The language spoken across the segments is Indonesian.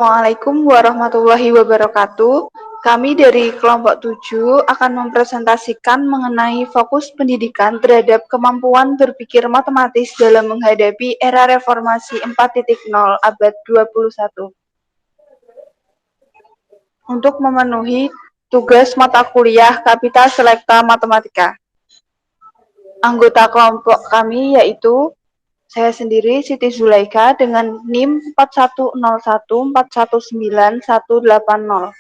Assalamualaikum warahmatullahi wabarakatuh. Kami dari kelompok 7 akan mempresentasikan mengenai fokus pendidikan terhadap kemampuan berpikir matematis dalam menghadapi era reformasi 4.0 abad 21. Untuk memenuhi tugas mata kuliah Kapital Selekta Matematika. Anggota kelompok kami yaitu saya sendiri, Siti Zulaika, dengan NIM 4101419180.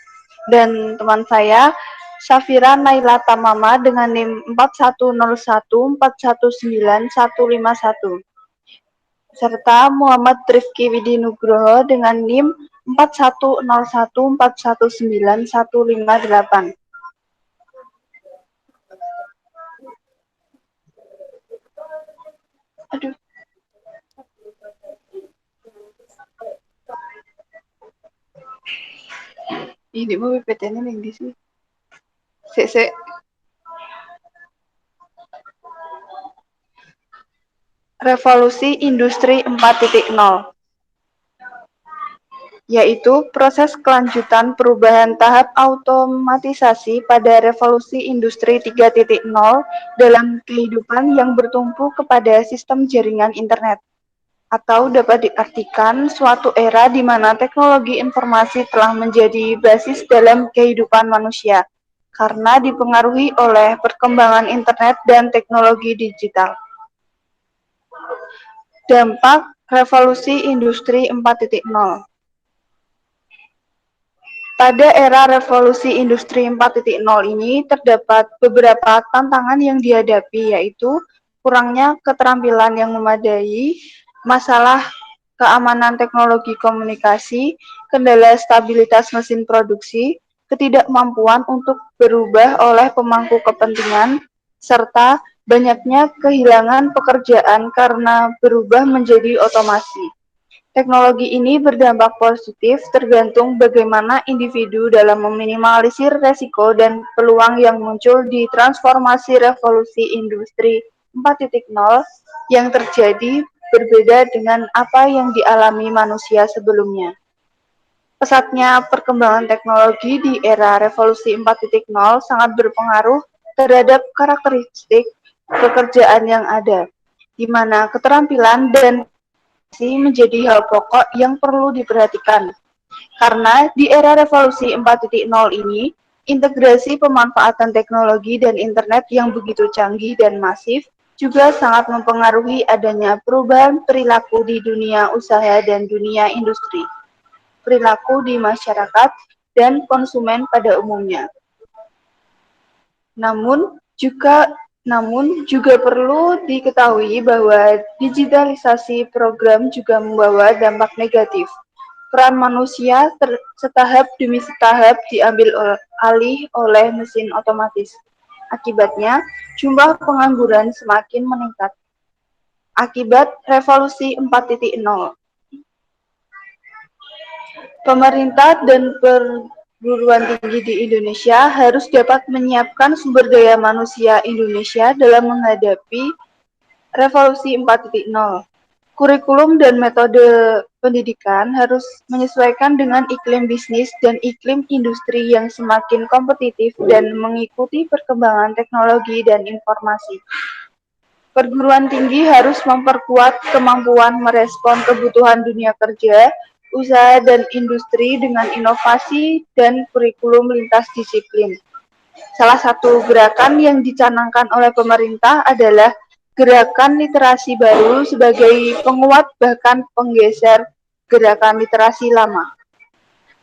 Dan teman saya, Safira Naila Tamama, dengan NIM 4101419151. Serta Muhammad Rifki Widi Nugroho dengan NIM 4101419158. Aduh. Ini mau PPT-nya yang di sini. Sek. Revolusi Industri 4.0, yaitu proses kelanjutan perubahan tahap automatisasi pada revolusi industri 3.0 dalam kehidupan yang bertumpu kepada sistem jaringan internet. Atau dapat diartikan suatu era di mana teknologi informasi telah menjadi basis dalam kehidupan manusia, karena dipengaruhi oleh perkembangan internet dan teknologi digital. Dampak revolusi industri 4.0. Pada era revolusi industri 4.0 ini terdapat beberapa tantangan yang dihadapi, yaitu kurangnya keterampilan yang memadai, masalah keamanan teknologi komunikasi, kendala stabilitas mesin produksi, ketidakmampuan untuk berubah oleh pemangku kepentingan, serta banyaknya kehilangan pekerjaan karena berubah menjadi otomasi. Teknologi ini berdampak positif tergantung bagaimana individu dalam meminimalisir resiko dan peluang yang muncul di transformasi revolusi industri 4.0 yang terjadi berbeda dengan apa yang dialami manusia sebelumnya. Pesatnya perkembangan teknologi di era revolusi 4.0 sangat berpengaruh terhadap karakteristik pekerjaan yang ada, di mana keterampilan dan menjadi hal pokok yang perlu diperhatikan. Karena di era revolusi 4.0 ini, integrasi pemanfaatan teknologi dan internet yang begitu canggih dan masif juga sangat mempengaruhi adanya perubahan perilaku di dunia usaha dan dunia industri, perilaku di masyarakat, dan konsumen pada umumnya. Namun juga perlu diketahui bahwa digitalisasi program juga membawa dampak negatif. Peran manusia setahap demi setahap diambil alih oleh mesin otomatis. Akibatnya, jumlah pengangguran semakin meningkat. Akibat revolusi 4.0. Pemerintah dan perguruan tinggi di Indonesia harus dapat menyiapkan sumber daya manusia Indonesia dalam menghadapi revolusi 4.0. Kurikulum dan metode pendidikan harus menyesuaikan dengan iklim bisnis dan iklim industri yang semakin kompetitif dan mengikuti perkembangan teknologi dan informasi. Perguruan tinggi harus memperkuat kemampuan merespon kebutuhan dunia kerja, usaha dan industri dengan inovasi dan kurikulum lintas disiplin. Salah satu gerakan yang dicanangkan oleh pemerintah adalah gerakan literasi baru sebagai penguat bahkan penggeser gerakan literasi lama.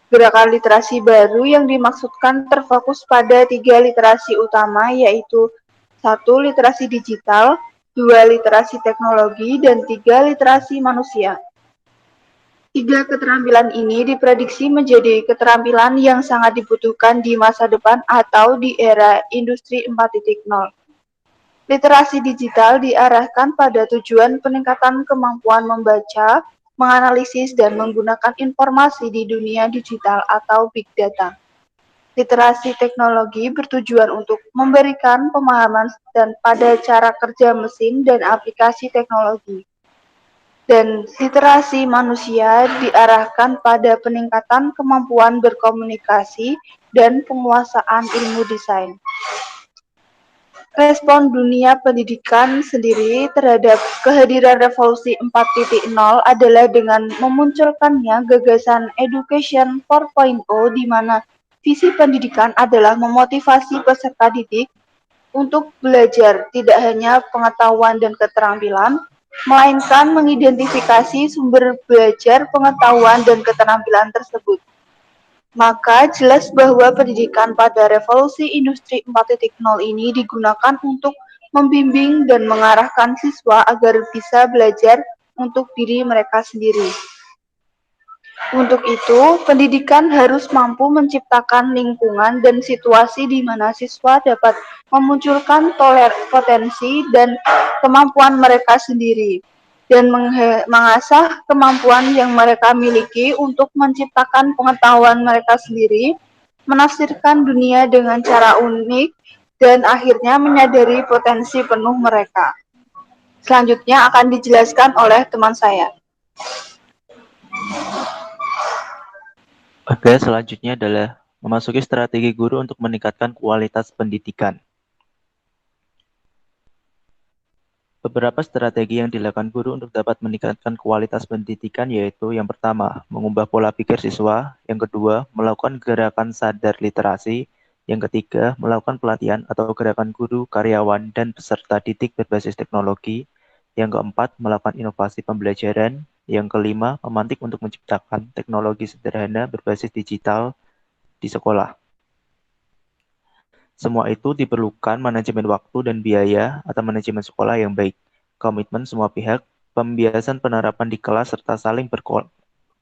Gerakan literasi baru yang dimaksudkan terfokus pada 3 literasi utama, yaitu 1. Literasi digital, 2. Literasi teknologi, dan 3. Literasi manusia. 3 keterampilan ini diprediksi menjadi keterampilan yang sangat dibutuhkan di masa depan atau di era industri 4.0. Literasi digital diarahkan pada tujuan peningkatan kemampuan membaca, menganalisis, dan menggunakan informasi di dunia digital atau big data. Literasi teknologi bertujuan untuk memberikan pemahaman dan pada cara kerja mesin dan aplikasi teknologi. dan literasi manusia diarahkan pada peningkatan kemampuan berkomunikasi dan penguasaan ilmu desain. Respon dunia pendidikan sendiri terhadap kehadiran revolusi 4.0 adalah dengan memunculkannya gagasan Education 4.0 di mana visi pendidikan adalah memotivasi peserta didik untuk belajar tidak hanya pengetahuan dan keterampilan, melainkan mengidentifikasi sumber belajar pengetahuan dan keterampilan tersebut. Maka jelas bahwa pendidikan pada revolusi industri 4.0 ini digunakan untuk membimbing dan mengarahkan siswa agar bisa belajar untuk diri mereka sendiri. Untuk itu, pendidikan harus mampu menciptakan lingkungan dan situasi di mana siswa dapat memunculkan potensi dan kemampuan mereka sendiri dan mengasah kemampuan yang mereka miliki untuk menciptakan pengetahuan mereka sendiri, menafsirkan dunia dengan cara unik, dan akhirnya menyadari potensi penuh mereka. Selanjutnya akan dijelaskan oleh teman saya. Oke, selanjutnya adalah memasuki strategi guru untuk meningkatkan kualitas pendidikan. Beberapa strategi yang dilakukan guru untuk dapat meningkatkan kualitas pendidikan yaitu yang pertama, mengubah pola pikir siswa, yang kedua, melakukan gerakan sadar literasi, yang ketiga, melakukan pelatihan atau gerakan guru, karyawan, dan peserta didik berbasis teknologi, yang keempat, melakukan inovasi pembelajaran, yang kelima, memantik untuk menciptakan teknologi sederhana berbasis digital di sekolah. Semua itu diperlukan manajemen waktu dan biaya atau manajemen sekolah yang baik, komitmen semua pihak, pembiasan penerapan di kelas, serta saling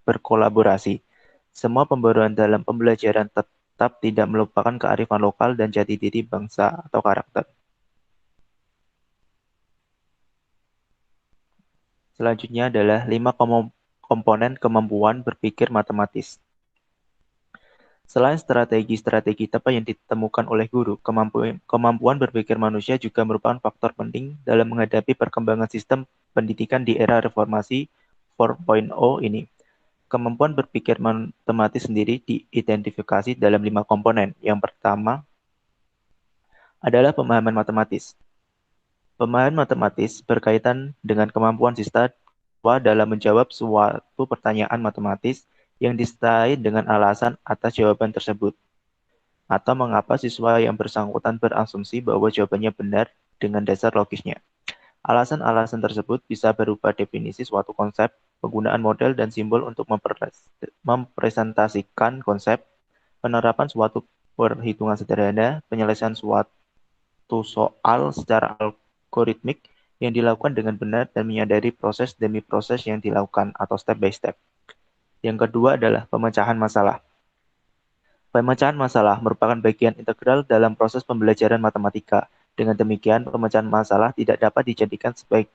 berkolaborasi. Semua pembaruan dalam pembelajaran tetap tidak melupakan kearifan lokal dan jati diri bangsa atau karakter. Selanjutnya adalah 5 komponen kemampuan berpikir matematis. Selain strategi-strategi tepat yang ditemukan oleh guru, kemampuan berpikir manusia juga merupakan faktor penting dalam menghadapi perkembangan sistem pendidikan di era reformasi 4.0 ini. Kemampuan berpikir matematis sendiri diidentifikasi dalam 5 komponen. Yang pertama adalah pemahaman matematis. Pemahaman matematis berkaitan dengan kemampuan siswa dalam menjawab suatu pertanyaan matematis yang disertai dengan alasan atas jawaban tersebut, atau mengapa siswa yang bersangkutan berasumsi bahwa jawabannya benar dengan dasar logisnya. Alasan-alasan tersebut bisa berupa definisi suatu konsep, penggunaan model dan simbol untuk mempresentasikan konsep, penerapan suatu perhitungan sederhana, penyelesaian suatu soal secara algoritmik yang dilakukan dengan benar dan menyadari proses demi proses yang dilakukan atau step by step. Yang kedua adalah pemecahan masalah. Pemecahan masalah merupakan bagian integral dalam proses pembelajaran matematika. Dengan demikian, pemecahan masalah tidak dapat dijadikan sebagai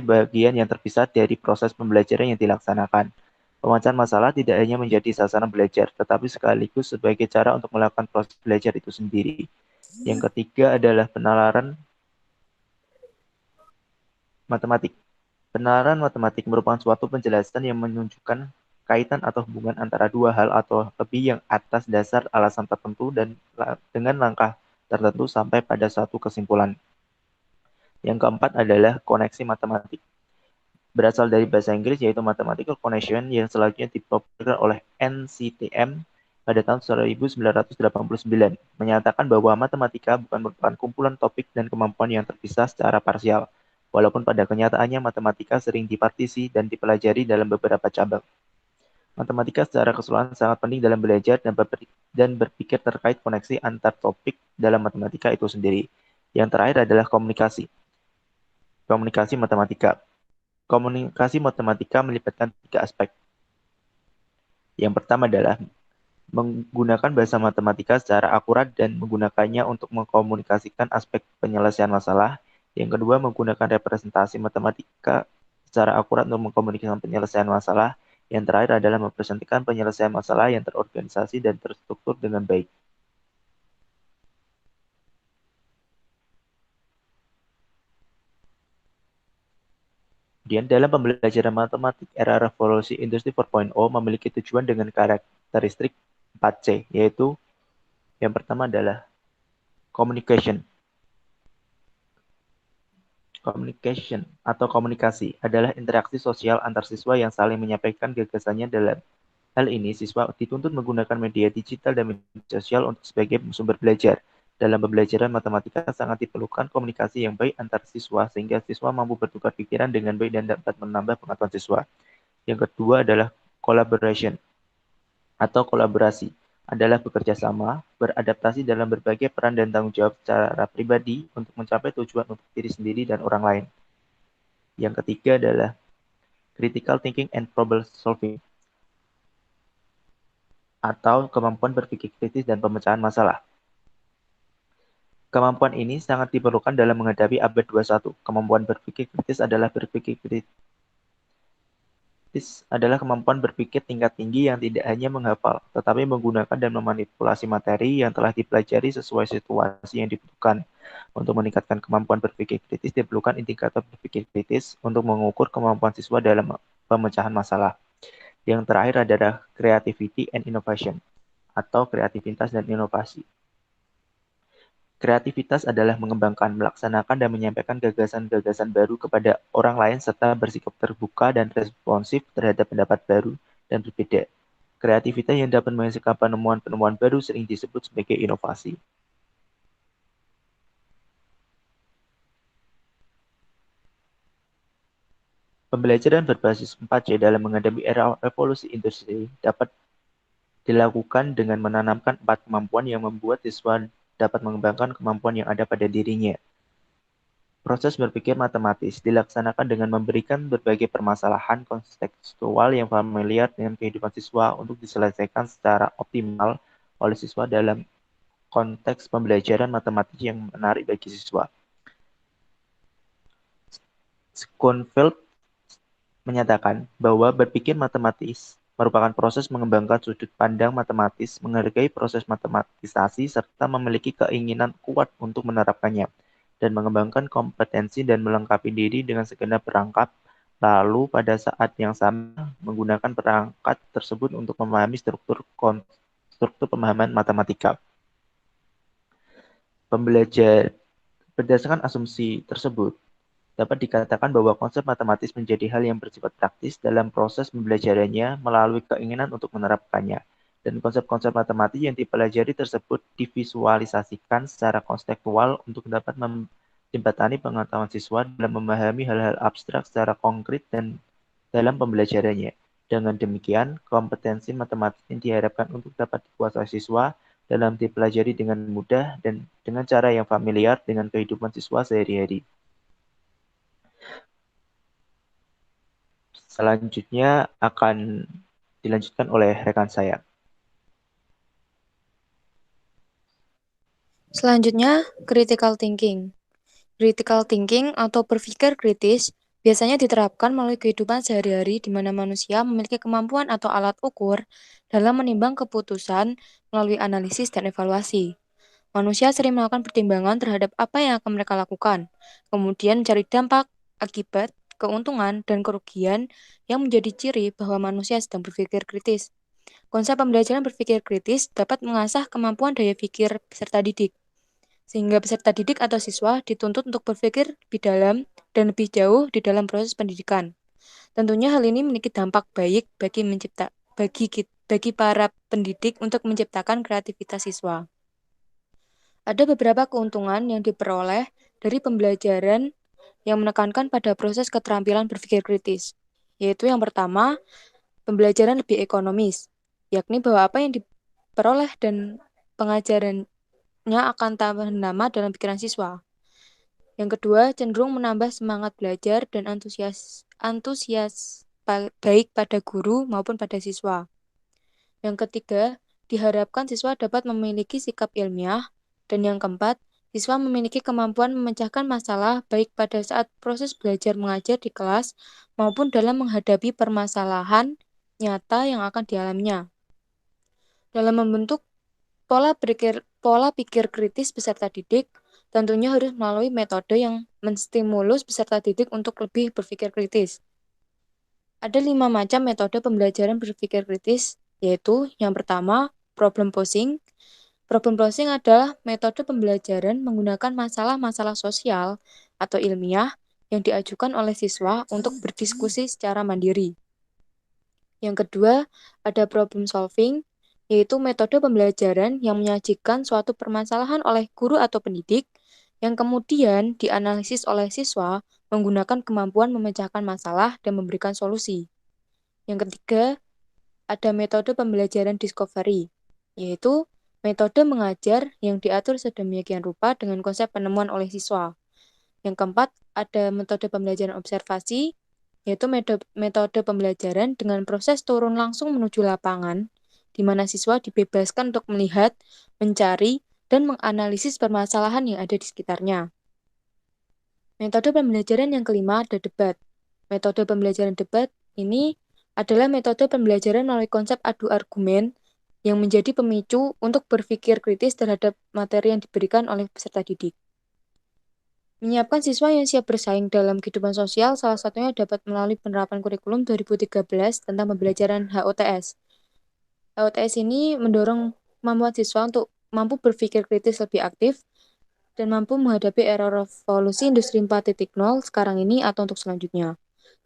bagian yang terpisah dari proses pembelajaran yang dilaksanakan. Pemecahan masalah tidak hanya menjadi sasaran belajar, tetapi sekaligus sebagai cara untuk melakukan proses belajar itu sendiri. Yang ketiga adalah penalaran matematik. Penalaran matematik merupakan suatu penjelasan yang menunjukkan kaitan atau hubungan antara dua hal atau lebih yang atas dasar alasan tertentu dan dengan langkah tertentu sampai pada suatu kesimpulan. Yang keempat adalah koneksi matematik. Berasal dari bahasa Inggris yaitu Mathematical Connection yang selanjutnya dipopulerkan oleh NCTM pada tahun 1989, menyatakan bahwa matematika bukan merupakan kumpulan topik dan kemampuan yang terpisah secara parsial, walaupun pada kenyataannya matematika sering dipartisi dan dipelajari dalam beberapa cabang. Matematika secara keseluruhan sangat penting dalam belajar dan berpikir terkait koneksi antar topik dalam matematika itu sendiri. Yang terakhir adalah komunikasi. Komunikasi matematika. Komunikasi matematika melibatkan 3 aspek. Yang pertama adalah menggunakan bahasa matematika secara akurat dan menggunakannya untuk mengkomunikasikan aspek penyelesaian masalah. Yang kedua, menggunakan representasi matematika secara akurat untuk mengkomunikasikan penyelesaian masalah. Yang terakhir adalah mempresentasikan penyelesaian masalah yang terorganisasi dan terstruktur dengan baik. Kemudian dalam pembelajaran matematik era revolusi industri 4.0 memiliki tujuan dengan karakteristik 4C, yaitu yang pertama adalah communication. Communication atau komunikasi adalah interaksi sosial antar siswa yang saling menyampaikan gagasannya. Dalam hal ini, siswa dituntut menggunakan media digital dan media sosial untuk sebagai sumber belajar. Dalam pembelajaran matematika sangat diperlukan komunikasi yang baik antar siswa sehingga siswa mampu bertukar pikiran dengan baik dan dapat menambah pengetahuan siswa. Yang kedua adalah collaboration atau kolaborasi adalah bekerja sama, beradaptasi dalam berbagai peran dan tanggung jawab secara pribadi untuk mencapai tujuan untuk diri sendiri dan orang lain. Yang ketiga adalah critical thinking and problem solving atau kemampuan berpikir kritis dan pemecahan masalah. Kemampuan ini sangat diperlukan dalam menghadapi abad 21. Kemampuan berpikir kritis adalah kemampuan berpikir tingkat tinggi yang tidak hanya menghafal, tetapi menggunakan dan memanipulasi materi yang telah dipelajari sesuai situasi yang dibutuhkan. Untuk meningkatkan kemampuan berpikir kritis, diperlukan indikator berpikir kritis untuk mengukur kemampuan siswa dalam pemecahan masalah. Yang terakhir adalah creativity and innovation, atau kreativitas dan inovasi. Kreativitas adalah mengembangkan, melaksanakan, dan menyampaikan gagasan-gagasan baru kepada orang lain serta bersikap terbuka dan responsif terhadap pendapat baru dan berbeda. Kreativitas yang dapat menghasilkan penemuan-penemuan baru sering disebut sebagai inovasi. Pembelajaran berbasis 4C dalam menghadapi era revolusi industri dapat dilakukan dengan menanamkan 4 kemampuan yang membuat siswa dapat mengembangkan kemampuan yang ada pada dirinya. Proses berpikir matematis dilaksanakan dengan memberikan berbagai permasalahan kontekstual yang familiar dengan kehidupan siswa untuk diselesaikan secara optimal oleh siswa dalam konteks pembelajaran matematik yang menarik bagi siswa. Schoenfeld menyatakan bahwa berpikir matematis merupakan proses mengembangkan sudut pandang matematis, menghargai proses matematisasi, serta memiliki keinginan kuat untuk menerapkannya, dan mengembangkan kompetensi dan melengkapi diri dengan segenap perangkat, lalu pada saat yang sama menggunakan perangkat tersebut untuk memahami struktur pemahaman matematika. Pembelajar berdasarkan asumsi tersebut, dapat dikatakan bahwa konsep matematis menjadi hal yang bersifat praktis dalam proses pembelajarannya melalui keinginan untuk menerapkannya. Dan konsep-konsep matematik yang dipelajari tersebut divisualisasikan secara konseptual untuk dapat menjembatani pengetahuan siswa dalam memahami hal-hal abstrak secara konkret dan dalam pembelajarannya. Dengan demikian, kompetensi matematik yang diharapkan untuk dapat dikuasai siswa dalam dipelajari dengan mudah dan dengan cara yang familiar dengan kehidupan siswa sehari-hari. Selanjutnya akan dilanjutkan oleh rekan saya. Selanjutnya, critical thinking. Critical thinking atau berpikir kritis biasanya diterapkan melalui kehidupan sehari-hari di mana manusia memiliki kemampuan atau alat ukur dalam menimbang keputusan melalui analisis dan evaluasi. Manusia sering melakukan pertimbangan terhadap apa yang akan mereka lakukan, kemudian mencari dampak, akibat, keuntungan, dan kerugian yang menjadi ciri bahwa manusia sedang berpikir kritis. Konsep pembelajaran berpikir kritis dapat mengasah kemampuan daya pikir peserta didik, sehingga peserta didik atau siswa dituntut untuk berpikir lebih dalam dan lebih jauh di dalam proses pendidikan. Tentunya hal ini memiliki dampak baik bagi para pendidik untuk menciptakan kreativitas siswa. Ada beberapa keuntungan yang diperoleh dari pembelajaran yang menekankan pada proses keterampilan berpikir kritis, yaitu yang pertama, pembelajaran lebih ekonomis, yakni bahwa apa yang diperoleh dan pengajarannya akan tahan lama dalam pikiran siswa. Yang kedua, cenderung menambah semangat belajar dan antusias baik pada guru maupun pada siswa. Yang ketiga, diharapkan siswa dapat memiliki sikap ilmiah. Dan yang keempat, siswa memiliki kemampuan memecahkan masalah baik pada saat proses belajar mengajar di kelas maupun dalam menghadapi permasalahan nyata yang akan dialaminya. Dalam membentuk pola pikir kritis peserta didik, tentunya harus melalui metode yang menstimulus peserta didik untuk lebih berpikir kritis. Ada 5 macam metode pembelajaran berpikir kritis, yaitu yang pertama, problem posing. Problem posing adalah metode pembelajaran menggunakan masalah-masalah sosial atau ilmiah yang diajukan oleh siswa untuk berdiskusi secara mandiri. Yang kedua, ada problem solving, yaitu metode pembelajaran yang menyajikan suatu permasalahan oleh guru atau pendidik yang kemudian dianalisis oleh siswa menggunakan kemampuan memecahkan masalah dan memberikan solusi. Yang ketiga, ada metode pembelajaran discovery, yaitu metode mengajar yang diatur sedemikian rupa dengan konsep penemuan oleh siswa. Yang keempat, ada metode pembelajaran observasi, yaitu metode pembelajaran dengan proses turun langsung menuju lapangan, di mana siswa dibebaskan untuk melihat, mencari, dan menganalisis permasalahan yang ada di sekitarnya. Metode pembelajaran yang kelima ada debat. Metode pembelajaran debat ini adalah metode pembelajaran melalui konsep adu argumen yang menjadi pemicu untuk berpikir kritis terhadap materi yang diberikan oleh peserta didik. Menyiapkan siswa yang siap bersaing dalam kehidupan sosial salah satunya dapat melalui penerapan kurikulum 2013 tentang pembelajaran HOTS. HOTS ini mendorong kemampuan siswa untuk mampu berpikir kritis lebih aktif dan mampu menghadapi era revolusi industri 4.0 sekarang ini atau untuk selanjutnya.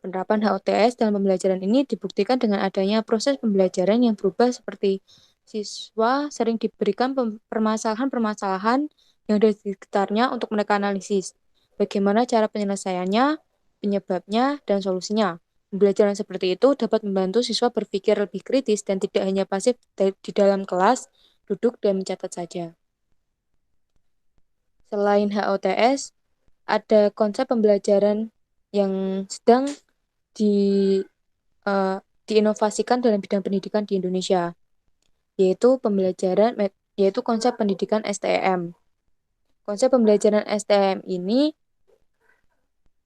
Penerapan HOTS dalam pembelajaran ini dibuktikan dengan adanya proses pembelajaran yang berubah seperti siswa sering diberikan permasalahan-permasalahan yang ada di sekitarnya untuk mereka analisis. Bagaimana cara penyelesaiannya, penyebabnya, dan solusinya. Pembelajaran seperti itu dapat membantu siswa berpikir lebih kritis dan tidak hanya pasif di dalam kelas, duduk, dan mencatat saja. Selain HOTS, ada konsep pembelajaran yang sedang diinovasikan dalam bidang pendidikan di Indonesia, yaitu konsep pendidikan STM. Konsep pembelajaran STM ini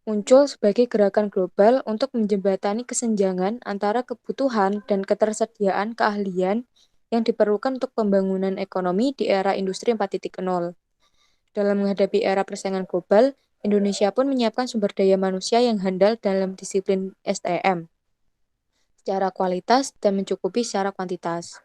muncul sebagai gerakan global untuk menjembatani kesenjangan antara kebutuhan dan ketersediaan keahlian yang diperlukan untuk pembangunan ekonomi di era industri 4.0. Dalam menghadapi era persaingan global, Indonesia pun menyiapkan sumber daya manusia yang handal dalam disiplin STM secara kualitas dan mencukupi secara kuantitas.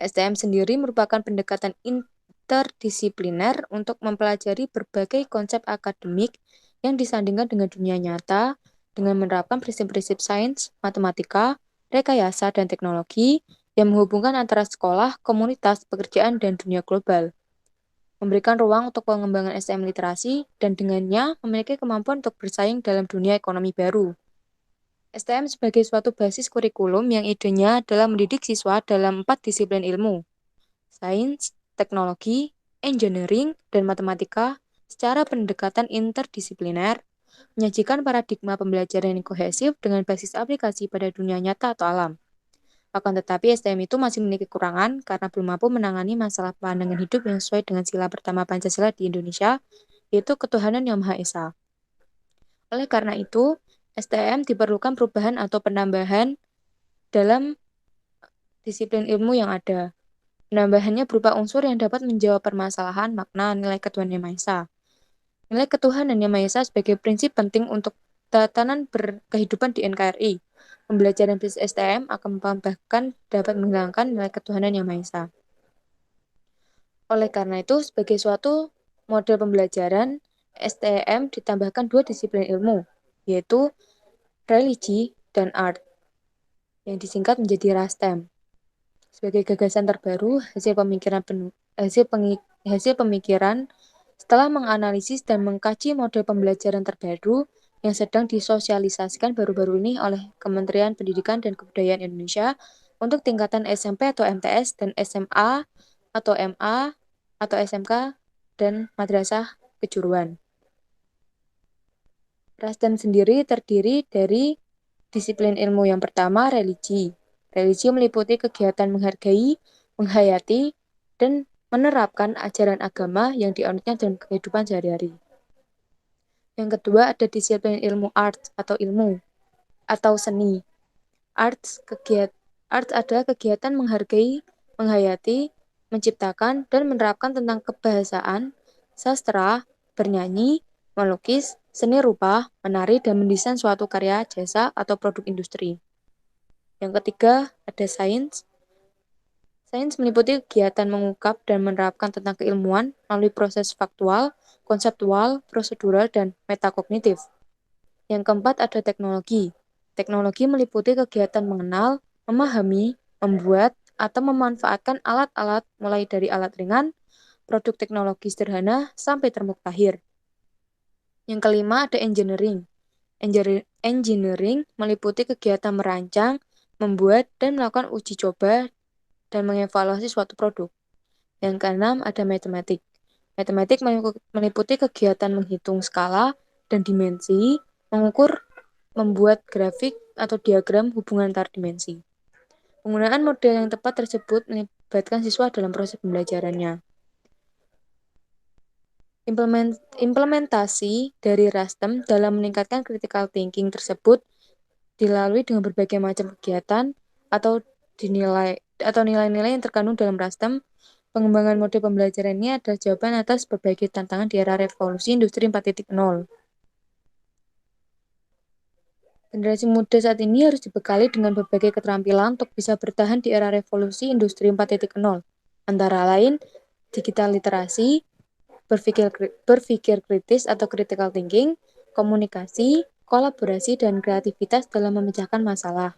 STM sendiri merupakan pendekatan interdisipliner untuk mempelajari berbagai konsep akademik yang disandingkan dengan dunia nyata dengan menerapkan prinsip-prinsip sains, matematika, rekayasa, dan teknologi yang menghubungkan antara sekolah, komunitas, pekerjaan, dan dunia global. Memberikan ruang untuk pengembangan STM literasi dan dengannya memiliki kemampuan untuk bersaing dalam dunia ekonomi baru. STM sebagai suatu basis kurikulum yang idenya adalah mendidik siswa dalam 4 disiplin ilmu, sains, teknologi, engineering, dan matematika secara pendekatan interdisipliner, menyajikan paradigma pembelajaran yang kohesif dengan basis aplikasi pada dunia nyata atau alam. Akan tetapi STM itu masih memiliki kekurangan karena belum mampu menangani masalah pandangan hidup yang sesuai dengan sila pertama Pancasila di Indonesia, yaitu ketuhanan yang Maha Esa. Oleh karena itu, STM diperlukan perubahan atau penambahan dalam disiplin ilmu yang ada. Penambahannya berupa unsur yang dapat menjawab permasalahan makna nilai ketuhanan yang Maha Esa. Nilai ketuhanan yang Maha Esa sebagai prinsip penting untuk tatanan berkehidupan di NKRI. Pembelajaran bisnis STM akan bahkan dapat menghilangkan nilai ketuhanan yang Maha Esa. Oleh karena itu, sebagai suatu model pembelajaran, STM ditambahkan 2 disiplin ilmu, yaitu religi dan art, yang disingkat menjadi RASTEM. Sebagai gagasan terbaru, hasil pemikiran setelah menganalisis dan mengkaji model pembelajaran terbaru yang sedang disosialisasikan baru-baru ini oleh Kementerian Pendidikan dan Kebudayaan Indonesia untuk tingkatan SMP atau MTS dan SMA atau MA atau SMK dan madrasah kejuruan. RASTEM sendiri terdiri dari disiplin ilmu yang pertama, religi. Religi meliputi kegiatan menghargai, menghayati, dan menerapkan ajaran agama yang dianutnya dalam kehidupan sehari-hari. Yang kedua ada disiplin ilmu art atau ilmu atau seni. Art adalah kegiatan menghargai, menghayati, menciptakan, dan menerapkan tentang kebahasaan, sastra, bernyanyi, melukis, seni rupa, menari, dan mendesain suatu karya, jasa, atau produk industri. Yang ketiga, ada sains. Sains meliputi kegiatan mengungkap dan menerapkan tentang keilmuan melalui proses faktual, konseptual, prosedural, dan metakognitif. Yang keempat ada teknologi. Teknologi meliputi kegiatan mengenal, memahami, membuat, atau memanfaatkan alat-alat mulai dari alat ringan, produk teknologi sederhana, sampai termuktahir. Yang kelima ada engineering. Engineering meliputi kegiatan merancang, membuat, dan melakukan uji coba dan mengevaluasi suatu produk. Yang keenam ada matematik. Matematik meliputi kegiatan menghitung skala dan dimensi, mengukur, membuat grafik atau diagram hubungan antar dimensi. Penggunaan model yang tepat tersebut melibatkan siswa dalam proses pembelajarannya. Implementasi dari RASTEM dalam meningkatkan critical thinking tersebut dilalui dengan berbagai macam kegiatan atau nilai-nilai yang terkandung dalam RASTEM. Pengembangan model pembelajaran ini adalah jawaban atas berbagai tantangan di era revolusi industri 4.0. Generasi muda saat ini harus dibekali dengan berbagai keterampilan untuk bisa bertahan di era revolusi industri 4.0. Antara lain, digital literasi, berpikir kritis atau critical thinking, komunikasi, kolaborasi, dan kreativitas dalam memecahkan masalah.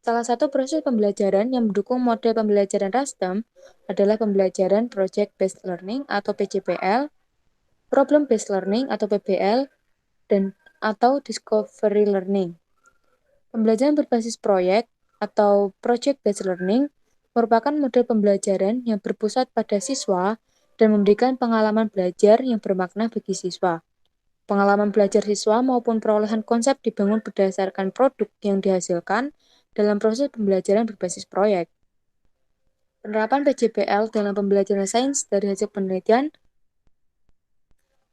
Salah satu proses pembelajaran yang mendukung model pembelajaran RASTEM adalah pembelajaran Project Based Learning atau PJPL, Problem Based Learning atau PBL, atau Discovery Learning. Pembelajaran berbasis proyek atau Project Based Learning merupakan model pembelajaran yang berpusat pada siswa dan memberikan pengalaman belajar yang bermakna bagi siswa. Pengalaman belajar siswa maupun perolehan konsep dibangun berdasarkan produk yang dihasilkan dalam proses pembelajaran berbasis proyek. Penerapan PJPL dalam pembelajaran sains dari hasil penelitian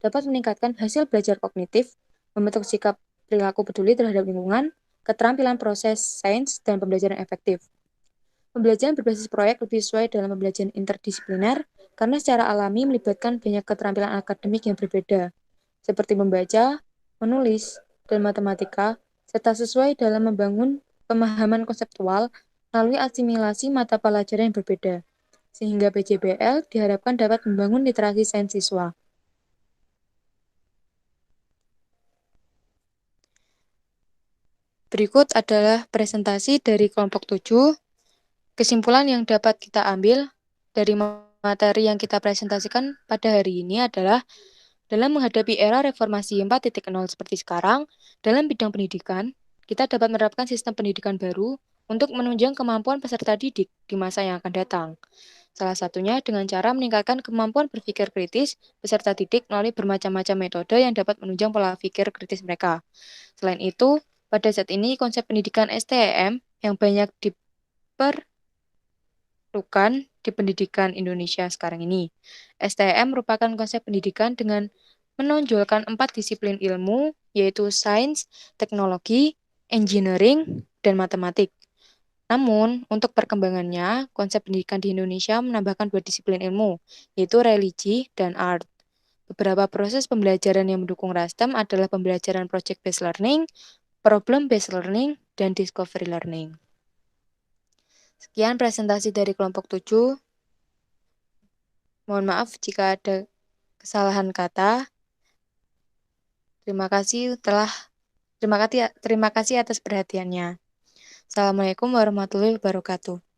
dapat meningkatkan hasil belajar kognitif, membentuk sikap perilaku peduli terhadap lingkungan, keterampilan proses sains, dan pembelajaran efektif. Pembelajaran berbasis proyek lebih sesuai dalam pembelajaran interdisipliner karena secara alami melibatkan banyak keterampilan akademik yang berbeda, seperti membaca, menulis, dan matematika, serta sesuai dalam membangun pemahaman konseptual melalui asimilasi mata pelajaran yang berbeda, sehingga PJBL diharapkan dapat membangun literasi sains siswa. Berikut adalah presentasi dari kelompok 7. Kesimpulan yang dapat kita ambil dari materi yang kita presentasikan pada hari ini adalah dalam menghadapi era reformasi 4.0 seperti sekarang, dalam bidang pendidikan, kita dapat menerapkan sistem pendidikan baru untuk menunjang kemampuan peserta didik di masa yang akan datang. Salah satunya dengan cara meningkatkan kemampuan berpikir kritis peserta didik melalui bermacam-macam metode yang dapat menunjang pola pikir kritis mereka. Selain itu, pada saat ini konsep pendidikan STEM yang banyak diperlukan di pendidikan Indonesia sekarang ini. STM merupakan konsep pendidikan dengan menonjolkan 4 disiplin ilmu, yaitu sains, teknologi, engineering, dan matematik. Namun, untuk perkembangannya, konsep pendidikan di Indonesia menambahkan 2 disiplin ilmu, yaitu religi dan art. Beberapa proses pembelajaran yang mendukung RASTEM adalah pembelajaran project-based learning, problem-based learning, dan discovery learning. Sekian presentasi dari kelompok 7. Mohon maaf jika ada kesalahan kata. Terima kasih atas perhatiannya. Assalamualaikum warahmatullahi wabarakatuh.